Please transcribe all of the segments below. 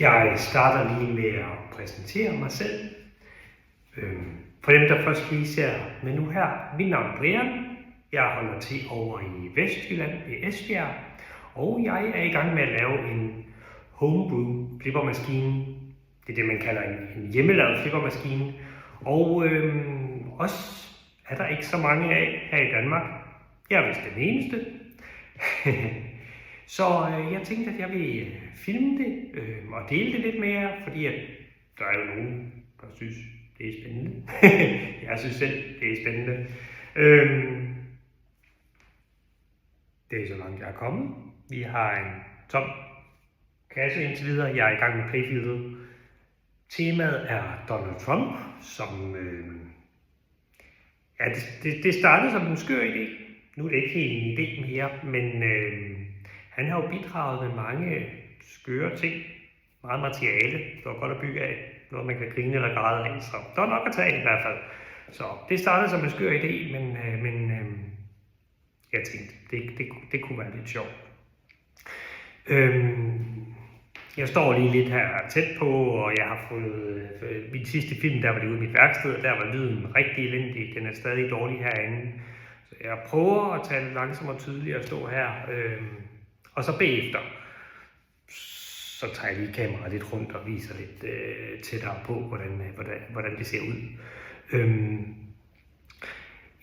Jeg starter lige med at præsentere mig selv. For dem, der først lige ser med nu her. Mit navn er Brian. Jeg holder til over i Vestjylland i Esbjerg. Og jeg er i gang med at lave en homebrew flippermaskine. Det er det, man kalder en hjemmelavet flippermaskine. Og også er der ikke så mange af her i Danmark. Jeg er vist den eneste. Så jeg tænkte, at jeg vil filme det og dele det lidt med jer, fordi at der er jo nogen, der synes, det er spændende. Jeg synes selv, det er spændende. Det er så langt, jeg er kommet. Vi har en tom kasse indtil videre. Jeg er i gang med playfieldet. Temaet er Donald Trump, som... det startede som en skør idé. Nu er det ikke helt en idé mere, men han har jo bidraget med mange skøre ting. Meget materiale, der er godt at bygge af. Noget, man kan grine eller græde af. Så der er nok at tage i hvert fald. Så det startede som en skør idé, men jeg tænkte, det kunne være lidt sjovt. Jeg står lige lidt her tæt på, og jeg har fået min sidste film, der var det ude i mit værksted, og der var lyden rigtig elendig. Den er stadig dårlig herinde. Så jeg prøver at tale langsomt og tydeligt og stå her. Og så bagefter, så tager jeg lige kameraet lidt rundt og viser lidt tættere på, hvordan det ser ud.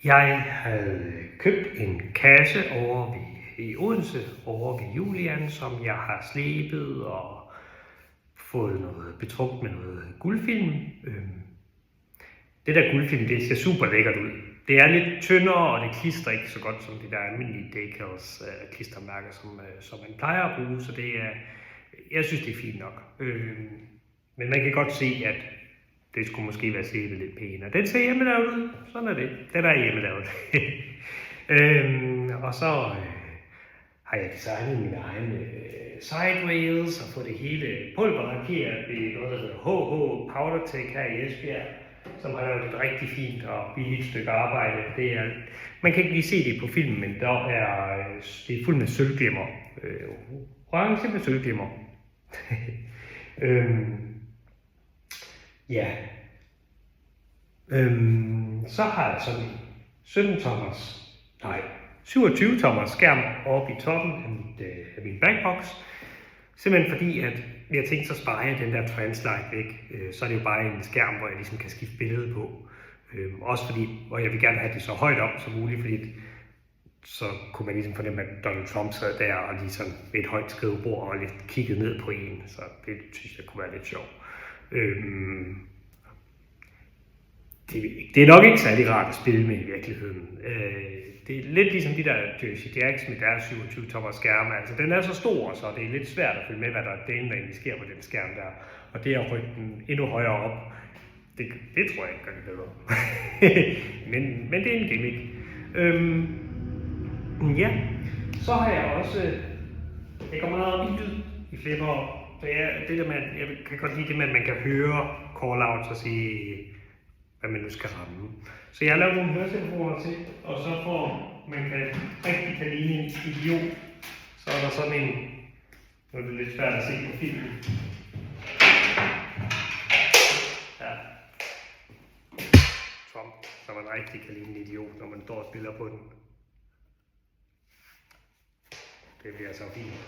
Jeg havde købt en kasse over i Odense, over ved Julian, som jeg har slebet og fået noget betrugt med noget guldfilm. Det der guldfilm, det ser super lækkert ud. Det er lidt tyndere, og det klistrer ikke så godt som de der almindelige Decals klistermærker, som man plejer at bruge, så det er, jeg synes, det er fint nok. Men man kan godt se, at det skulle måske være slebet lidt pænere. Den ser hjemmelavet ud, sådan er det. Den er hjemmelavet. Og så har jeg designet mine egne side rails og fået det hele pulverlakeret ved noget, der hedder HH Powdertech her i Esbjerg, som har lavet et rigtig fint og billigt stykke arbejde. Det er, man kan ikke lige se det på filmen, men det er fuldt med sølvglimmer. Orange med sølvglimmer. Ja. Så har jeg sådan en 27 tommer skærm oppe i toppen af min backbox. Simpelthen fordi, at jeg tænkte, så sparer jeg den der translite væk. Så er det jo bare en skærm, hvor jeg ligesom kan skifte billede på. Også fordi, hvor jeg vil gerne have det så højt op som muligt, fordi så kunne man ligesom fornemme, at Donald Trump sad der og lige sådan ved et højt skrivebord og lidt kiggede ned på en. Så det synes jeg kunne være lidt sjovt. Det er nok ikke særlig rart at spille med i virkeligheden. Det er lidt ligesom de der Jersey Jacks med deres 27 tommer skærme. Altså den er så stor, så det er lidt svært at følge med, hvad der egentlig sker på den skærm der. Og det at rykke den endnu højere op, det tror jeg ikke gør det bedre. men det er en gimmick. Ja, så har jeg også, jeg går meget op i lyd i flipper. Det der med, jeg kan godt lide det med, at man kan høre call-outs og sige, hvad man nu skal ramme. Så jeg har lavet nogle høretelefoner til, og så får man rigtig kan ligne en idiot. Så er der sådan en, nu er det lidt svært at se på filmen. Ja. Trump, så man rigtig kan ligne en idiot, når man står og spiller på den. Det bliver så fint.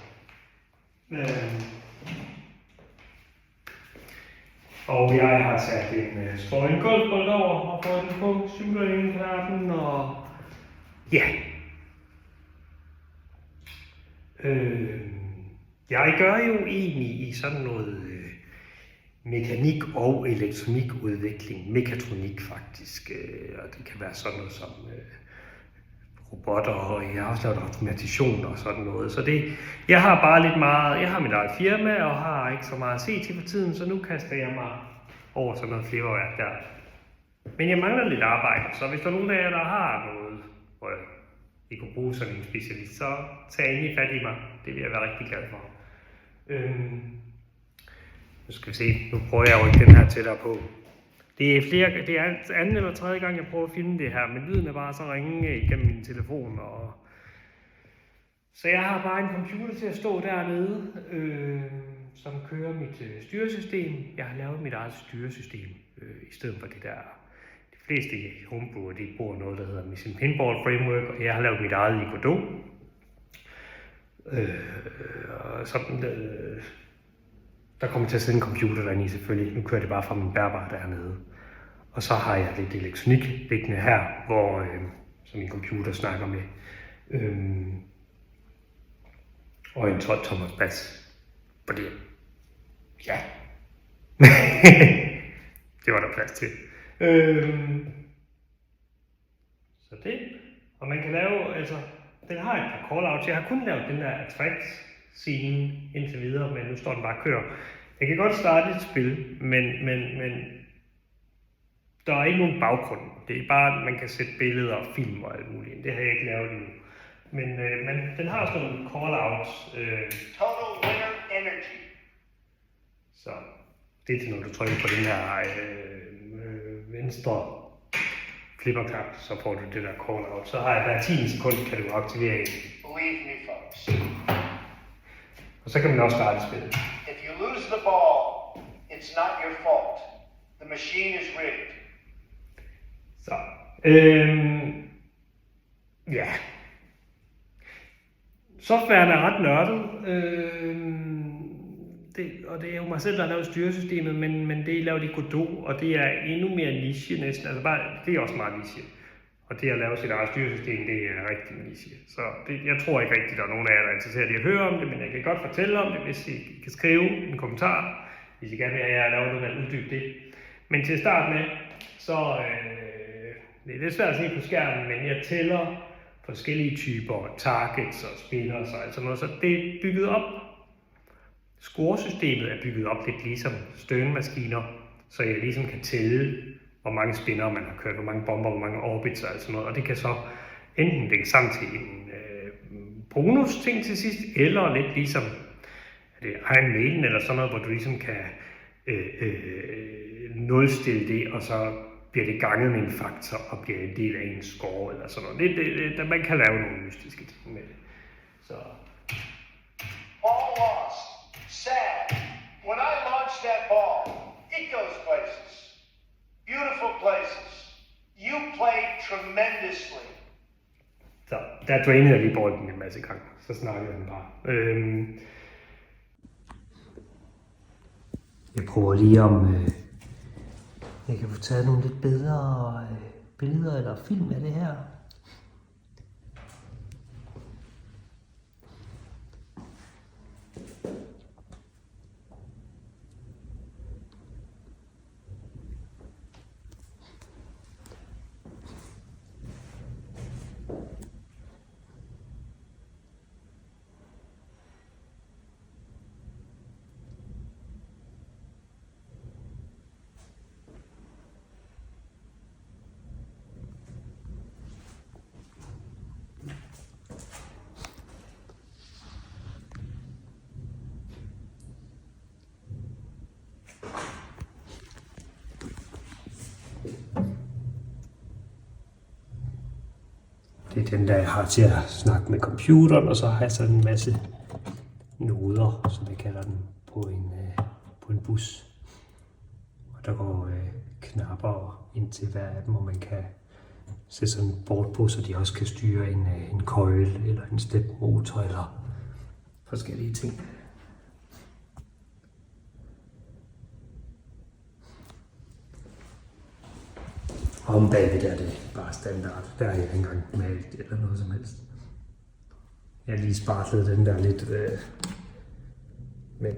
Og jeg har sat en Sporin golfbold over og fået den på shooter-knappen, og ja. Jeg gør jo egentlig i sådan noget mekanik og elektronikudvikling, mekatronik faktisk, og det kan være sådan noget som robotter, og jeg har også lavet automation og sådan noget. Så det, jeg har bare lidt meget, jeg har mit eget firma og har ikke så meget at se til for tiden, så nu kaster jeg mig over sådan noget flipperværk der. Men jeg mangler lidt arbejde, så hvis der er nogen af jer, der har noget, hvor I kunne bruge sådan en specialist, så tag endelig fat i mig. Det vil jeg være rigtig glad for. Nu skal vi se, nu prøver jeg jo ikke den her tættere på. Det er anden eller tredje gang, jeg prøver at filme det her, men lyden er bare så ringe igennem min telefon. Så jeg har bare en computer til at stå dernede. som kører mit styresystem. Jeg har lavet mit eget styresystem i stedet for det der. De fleste i Homebrew, de bruger noget, der hedder Mission Pinball Framework, og jeg har lavet mit eget i Godot. Sådan, der kommer til at sidde en computer derinde i selvfølgelig. Nu kører det bare fra min bærbar dernede. Og så har jeg lidt elektronik liggende her, hvor som min computer snakker med. Og en 12-tommers bas. Fordi, ja. Det var der plads til. Så det. Og man kan lave, altså, den har et par callouts. Jeg har kun lavet den der attract-scene indtil videre, men nu står den bare og kører. Jeg kan godt starte et spil, men der er ikke nogen baggrund. Det er bare, man kan sætte billeder og film og alt muligt. Det har jeg ikke lavet endnu. Men den har sådan nogle call-outs. Total winner energy. Så det er til, når du trykker på den her venstre flipperknap, så får du det der call-out. Så har jeg hver 10 sekund, kan du aktivere en. Believe me, folks. Og så kan man også starte spillet. If you lose the ball, it's not your fault. The machine is rigged. Så, ja. Softwaren er ret nørdet, og det er jo mig selv, der har lavet styresystemet, men det er lavet i Godot, og det er endnu mere niche næsten, altså bare, det er også meget niche. Og det at lave sit eget styresystem, det er rigtig niche. Så jeg tror ikke rigtigt, der er nogen af jer, der er interesseret i at høre om det, men jeg kan godt fortælle om det, hvis I kan skrive en kommentar, hvis I gerne vil have, at jeg laver noget med at uddybe det. Men til at starte med, så det er lidt svært at se på skærmen, men jeg tæller forskellige typer targets og spinners og alt sådan noget, så det er bygget op. Scoresystemet er bygget op lidt ligesom støvnemaskiner, så jeg ligesom kan tælle, hvor mange spinner man har kørt, hvor mange bomber, hvor mange orbits og alt sådan noget, og det kan så enten lægge sammen til en bonus-ting til sidst, eller lidt ligesom Iron Maiden eller sådan noget, hvor du ligesom kan nulstille det, og så bliver det ganget med en faktor og bliver en del af en score eller sådan noget. Man kan lave nogle mystiske ting med det. Så. All lost. Sad. When I launch that ball, it goes places. Beautiful places. You played tremendously. Så der drainede jeg lige bolden en masse gange. Så snakkede han bare. Jeg prøver lige om jeg kan få taget nogle lidt bedre billeder eller film af det her. Det er den der, jeg har til at snakke med computeren, og så har jeg sådan en masse noder, som jeg kalder den, på en bus. Og der går knapper ind til hver af dem, hvor man kan sætte sådan en board på, så de også kan styre en coil eller en stepmotor eller forskellige ting. Og om bagved der er det bare standard. Der er jeg ikke engang malet eller noget som helst. Jeg har lige spartlet den der lidt, men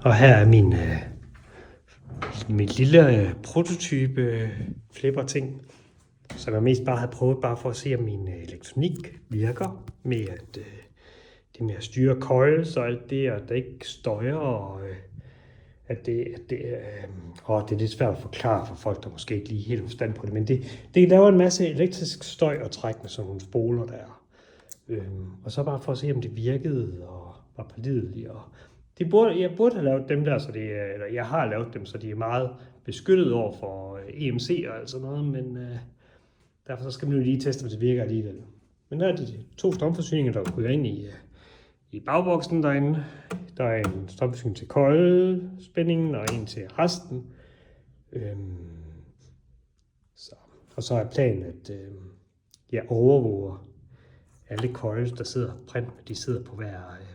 og her er min lille prototype flipper ting, som jeg mest bare havde prøvet bare for at se, om min elektronik virker med at det med at styre coils og alt det, og det ikke støjer, og det er lidt svært at forklare for folk, der måske ikke lige helt har forstand på det, men det laver en masse elektrisk støj og træk med sådan nogle spoler der. Og så bare for at se, om det virkede og var pålideligt. Og jeg burde have lavet dem der, eller jeg har lavet dem, så de er meget beskyttet over for EMC og alt sådan noget, men derfor så skal man jo lige teste, om det virker alligevel. Men der er de 2 strømforsyninger, der ryger ind i bagboksen derinde. Der er en strømforsyning til coilspændingen og en til resten. Og så er planen, at jeg overvåger alle coils, der sidder print, de sidder på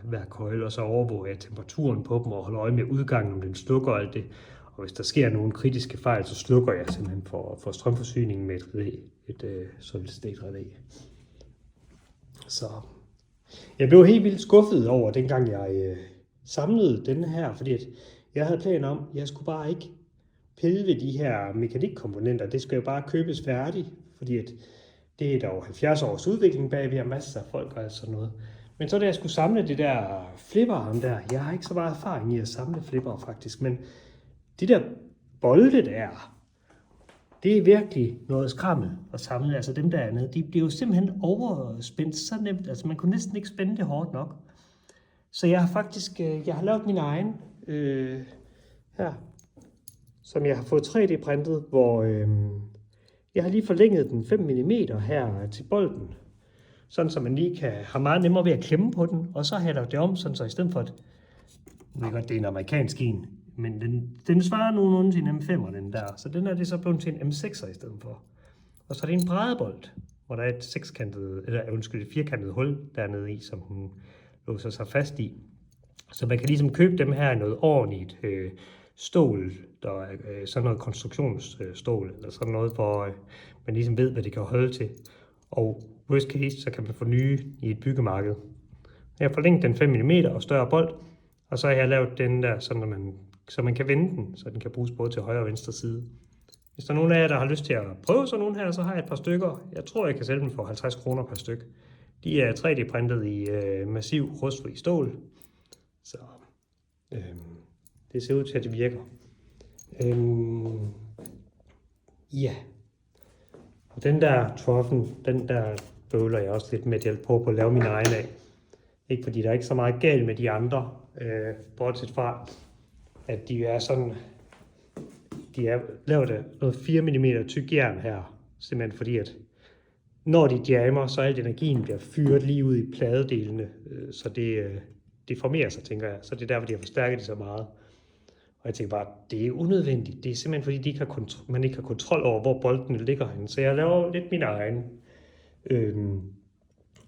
hver coil, og så overvåger jeg temperaturen på dem og holder øje med udgangen, om den slukker og alt det. Og hvis der sker nogle kritiske fejl, så slukker jeg simpelthen for strømforsyningen med et solid state relæ. Så jeg blev helt vildt skuffet over, dengang jeg samlede den her, fordi at jeg havde planer om, at jeg skulle bare ikke pille ved de her mekanikkomponenter. Det skal jo bare købes færdigt, fordi at det er dog 70 års udvikling bag, vi har masser af folk og sådan noget. Men så da jeg skulle samle det der flipperarm der, jeg har ikke så meget erfaring i at samle flipper faktisk, men de der bolde der, det er virkelig noget skrammel at samle. Altså dem der andet, de bliver jo simpelthen overspændt så nemt, altså man kunne næsten ikke spænde det hårdt nok. Så jeg har faktisk, jeg har lavet min egen her, som jeg har fået 3D-printet, hvor jeg har lige forlænget den 5 mm her til bolden, sådan så man lige kan have meget nemmere ved at klemme på den, og så har jeg lavet det om, sådan så i stedet for at, jeg ved godt, det er en amerikansk en, men den svarer nogenlunde til en M5'er, den der, så den er det så blevet til en M6'er i stedet for. Og så er det en brædebold, hvor der er et firkantet hul dernede i, som den låser sig fast i. Så man kan ligesom købe dem her i noget ordentligt stål, der er sådan noget konstruktionsstål, eller sådan noget, hvor man ligesom ved, hvad det kan holde til. Og worst case, så kan man få nye i et byggemarked. Jeg har forlænget den 5 mm og større bold, og så har jeg lavet den der, så man kan vende den, så den kan bruges både til højre og venstre side. Hvis der er nogen af jer, der har lyst til at prøve sådan nogle her, så har jeg et par stykker. Jeg tror, jeg kan sælge dem for 50 kroner per styk. De er 3D-printet i massiv rustfri stål, så det ser ud til, at det virker. Ja. Og den der troffen, den der bøvler jeg også lidt med, at jeg prøver på at lave min egen af. Ikke fordi der er ikke så meget galt med de andre, bortset fra, at de er sådan, de er lavet af noget 4 mm tyk jern her, simpelthen fordi at når de jammer, så al energien bliver fyret lige ud i pladedelene, så det formerer sig, tænker jeg. Så det er derfor, de har forstærket det så meget. Og jeg tænker bare, det er unødvendigt. Det er simpelthen fordi, man ikke har kontrol over, hvor boldene ligger henne. Så jeg laver lidt min egen.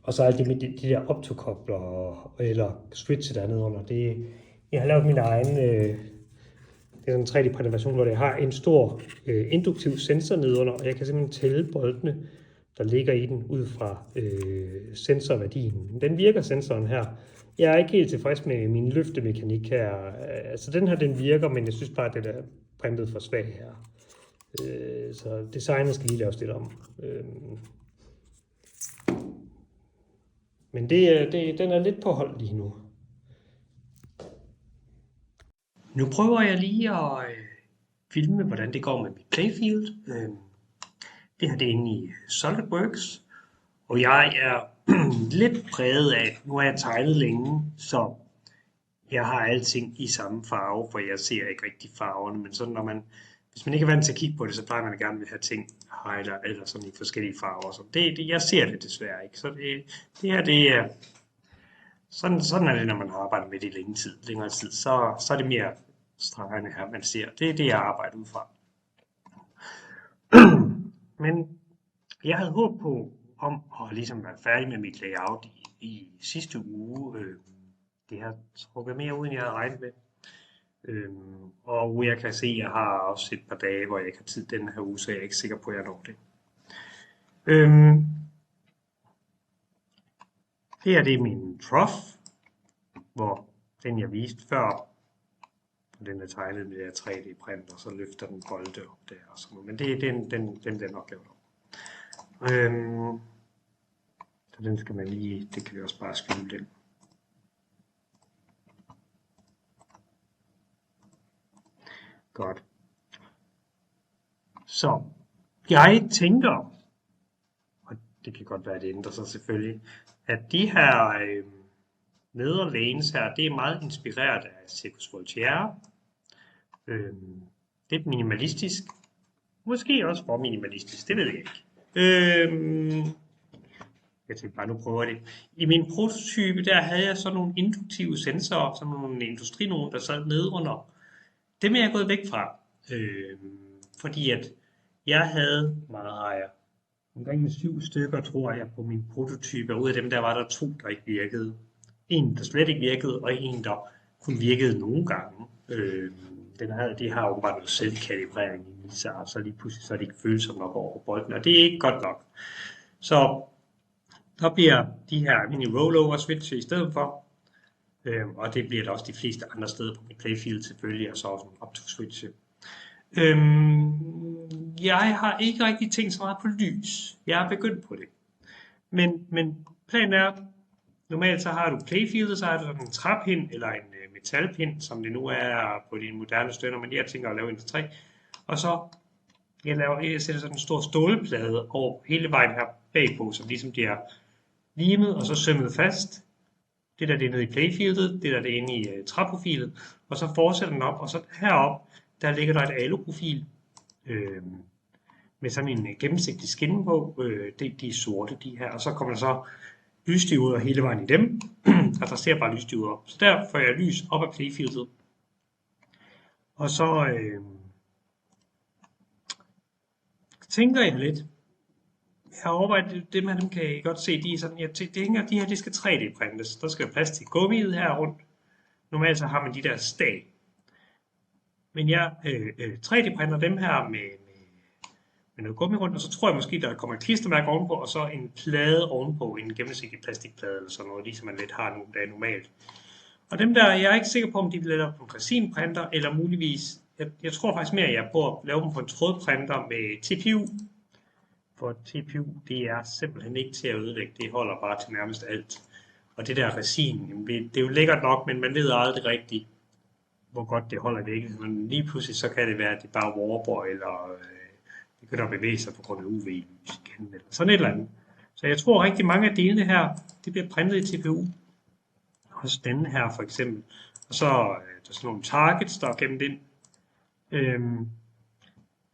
Og så alt det de der optokobler eller switch dernede under. Jeg har lavet min egen. Det er sådan en 3D-printet version, hvor det har en stor induktiv sensor nedenunder, og jeg kan simpelthen tælle boldene, der ligger i den, ud fra sensorværdien. Den virker, sensoren her. Jeg er ikke helt tilfreds med min løftemekanik her. Altså den her, den virker, men jeg synes bare, at den er printet for svag her. Så designet skal lige laves lidt om. Men den er lidt på hold lige nu. Nu prøver jeg lige at filme, hvordan det går med mit playfield. Det her det er inde i SolidWorks, og jeg er lidt præget af, nu har jeg tegnet længe, så jeg har alting i samme farve, for jeg ser ikke rigtig farverne, men sådan hvis man ikke er vant til at kigge på det, så plejer man gerne vil have ting highlight eller sådan i forskellige farver. Så jeg ser det desværre ikke, så det her det er, sådan er det, når man har arbejdet med det i længere tid, så er det mere stregerne her, man ser. Det er det, jeg arbejder ud fra. Men jeg havde håb på om at ligesom være færdig med mit layout i sidste uge. Det har trukket mere ud, end jeg havde regnet med. Og jeg kan se, at jeg har også et par dage, hvor jeg ikke har tid denne her uge, så jeg er ikke sikker på, at jeg når det. Her det er min trough, hvor den jeg viste før, den er tegnet med 3D-print, og så løfter den bolde op der og sådan noget. Men den bliver nok lavet om. Så den skal man lige, det kan vi også bare skjule den. Godt. Så jeg tænker, og det kan godt være, at det ændrer sig selvfølgelig, at de her nederlanes her, det er meget inspireret af Circus Voltaire. Lidt minimalistisk. Måske også for minimalistisk, det ved jeg ikke. Jeg tænkte bare, nu prøver jeg det. I min prototype, der havde jeg sådan nogle induktive sensorer, sådan nogle industrinogen, der sad nede under. Dem er jeg gået væk fra, fordi at jeg havde, meget har jeg, omkring 7 stykker, tror jeg, på min prototype, og ud af dem, der var der 2, der ikke virkede. En, der slet ikke virkede, og en, der kun virkede nogle gange. De har åbenbart noget selvkalibrering i sig, og så lige pludselig så er det ikke følsomt nok over bolden, og det er ikke godt nok. Så der bliver de her mini-rollover switche i stedet for, og det bliver der også de fleste andre steder på mit playfield selvfølgelig, og så også en optog-switche. Jeg har ikke rigtig tænkt så meget på lys. Jeg er begyndt på det. Men planen er, normalt så har du playfieldet, så har du sådan en træpind eller en metalpind, som det nu er på dine moderne støtter, men jeg tænker at lave en til 3. Og så jeg sætter sådan en stor stålplade over hele vejen her bagpå, som ligesom bliver limet og så sømmet fast. Det der det er nede i playfieldet, det der det er inde i træprofilet, og så fortsætter den op, og så heroppe, der ligger der et aluprofil med sådan en gennemsigtig skinne på. De er sorte, de her, og så kommer der så lysdiode hele vejen i dem, og der ser bare lysdiode op. Så der får jeg lys op af playfieldet. Og så tænker jeg lidt, jeg overvejer, det man kan I godt se, de er sådan, jeg tænker, de her, de skal 3D-printes. Der skal være plads til gummiet her rundt. Normalt så har man de der stag. Men jeg 3D-printer dem her med noget gummi rundt, og så tror jeg måske, der kommer et klistermærke ovenpå, og så en plade ovenpå, en gennemsigtig plastikplade eller sådan noget, ligesom man lidt har nogle dage normalt. Og dem der, jeg er ikke sikker på, om de bliver lavet på en resinprinter, eller muligvis, jeg tror faktisk mere, at jeg er på at lave dem på en trådprinter med TPU. For TPU, det er simpelthen ikke til at ødelægge, det holder bare til nærmest alt. Og det der resin, det er jo lækkert nok, men man ved aldrig rigtigt, hvor godt det holder i virkeligheden. Men lige pludselig så kan det være, at det bare warper, eller begynder at bevæge sig på grund af UV-lys igen, eller sådan et eller andet. Så jeg tror rigtig mange af delene her, det bliver printet i TPU. Også denne her for eksempel. Og så der er sådan nogle targets, der er gemt ind.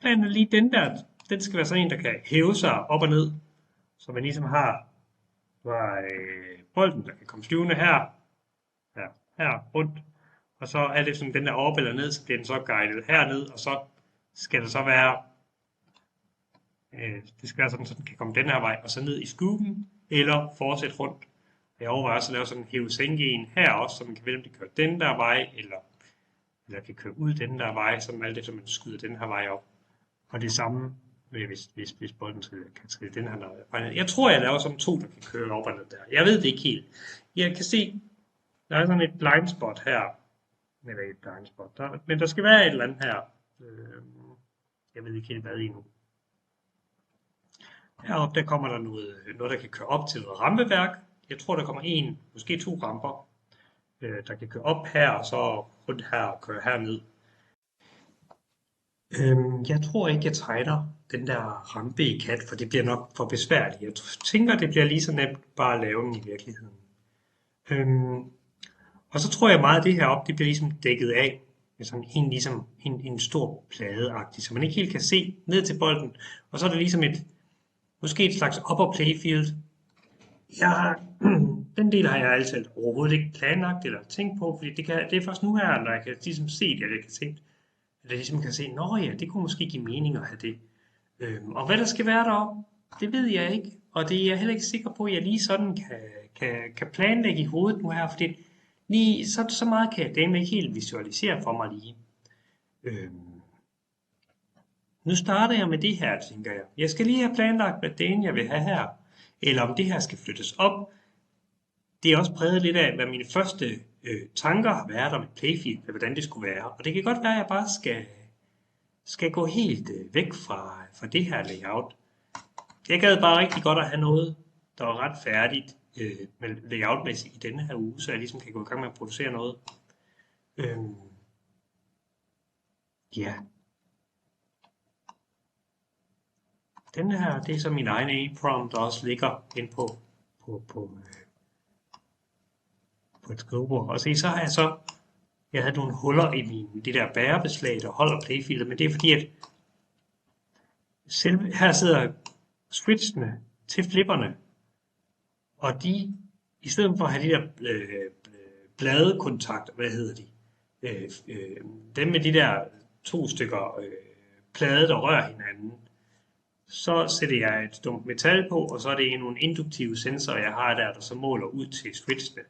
Planen er lige den der, den skal være sådan en, der kan hæve sig op og ned. Så man ligesom har bolden, der kan komme flyvende her rundt. Og så er det sådan den der op eller ned, så bliver den så guidet herned, og så skal det så være, det skal være sådan, så den kan komme den her vej, og så ned i skubben, eller fortsætte rundt. Jeg overvejer også at lave sådan en hæve-sænke en her også, så man kan vælge, om det kører den der vej, eller kan køre ud den der vej, som alt det, så man skyder den her vej op. Og det samme, hvis bolden kan trille den her vej. Jeg tror, jeg laver sådan 2, der kan køre op og ned der. Jeg ved det ikke helt. Jeg kan se, der er sådan et blind spot her. Eller et blind spot. Men der skal være et eller andet her. Jeg ved ikke helt hvad endnu. Heroppe der kommer der noget, der kan køre op til noget rampeværk. Jeg tror, der kommer 1, måske 2 ramper, der kan køre op her, og så rundt her og køre herned. Jeg tror ikke, jeg tegner den der rampe i kat, for det bliver nok for besværligt. Jeg tænker, det bliver lige så nemt bare at lave den i virkeligheden. Og så tror jeg meget, at det her op, det bliver ligesom dækket af med sådan ligesom en stor pladeagtig, så man ikke helt kan se ned til bolden. Og så er det ligesom måske et slags upper playfield. Den del har jeg altid overhovedet ikke planlagt eller tænkt på, fordi det er først nu her, når jeg kan ligesom se det, at jeg kan tænke, at jeg ligesom kan se, nå ja, det kunne måske give mening at have det. Og hvad der skal være deroppe, det ved jeg ikke, og det er jeg heller ikke sikker på, at jeg lige sådan kan planlægge i hovedet nu her, fordi lige så meget kan jeg ikke helt visualisere for mig lige. Nu starter jeg med det her, tænker jeg. Jeg skal lige have planlagt, hvad det jeg vil have her, eller om det her skal flyttes op. Det er også præget lidt af, hvad mine første tanker har været om et playfield, hvordan det skulle være. Og det kan godt være, at jeg bare skal gå helt væk fra det her layout. Jeg gad bare rigtig godt at have noget, der var ret færdigt layoutmæssigt i denne her uge, så jeg ligesom kan gå i gang med at producere noget. Ja. Den her, det er så min egen EEPROM, der også ligger ind på et skrivebord. Og se, så har jeg havde nogle huller i det der bærebeslag, der holder playfieldet, men det er fordi, at her sidder switchene til flipperne, og de, i stedet for at have de der bladekontakter, hvad hedder de, dem med de der 2 stykker plade, der rører hinanden, så sætter jeg et stumt metal på, og så er det nogle induktive sensorer, jeg har der så måler ud til switchene.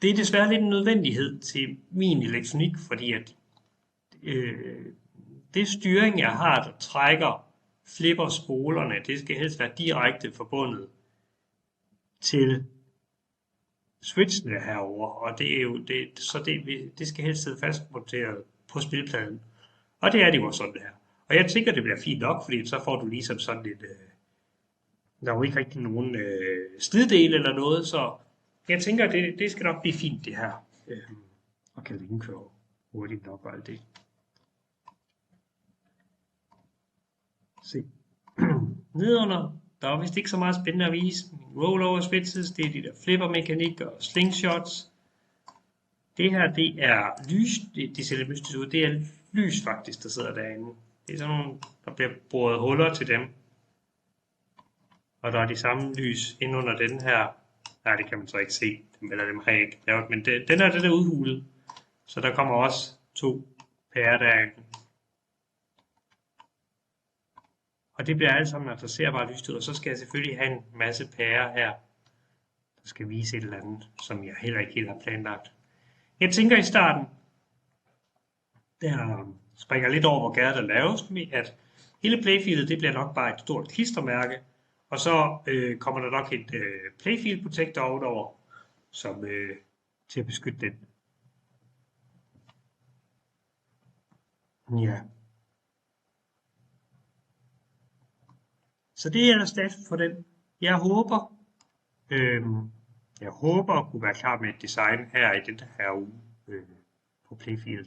Det er desværre lidt en nødvendighed til min elektronik, fordi at det styring, jeg har, der trækker flipperspolerne, det skal helst være direkte forbundet til switchene herover, og det er jo det, så det skal helst sidde fastmonteret på spilpladen. Og det er det jo sådan her. Og jeg tænker, det bliver fint nok, fordi så får du ligesom sådan et, der er jo ikke rigtig nogen sliddel eller noget, så jeg tænker, det skal nok blive fint det her. Og kan den køre hurtigt nok og alt det. Se. Nedenunder, der er vist ikke så meget spændende at vise. Rollover switches, det er de der flippermekanik og slingshots. Det her, det er lys, det ser lidt mystisk ud, det er lys faktisk, der sidder derinde. Det er sådan nogle, der bliver boret huller til dem. Og der er de samme lys inde under den her. Nej, det kan man så ikke se, eller dem har jeg ikke lavet, men den er det der udhulet. Så der kommer også 2 pærer derinde. Og det bliver alle sammen adresserbart lyst ud, og så skal jeg selvfølgelig have en masse pærer her, der skal vise et eller andet, som jeg heller ikke helt har planlagt. Jeg tænker i starten, der springer lidt over, hvor gæret der laves, med at hele playfieldet, det bliver nok bare et stort klistermærke, og så kommer der nok et playfield protector ovenover, som til at beskytte den. Ja. Så det er der status for den. Jeg håber at kunne være klar med et design her i den her uge på playfield.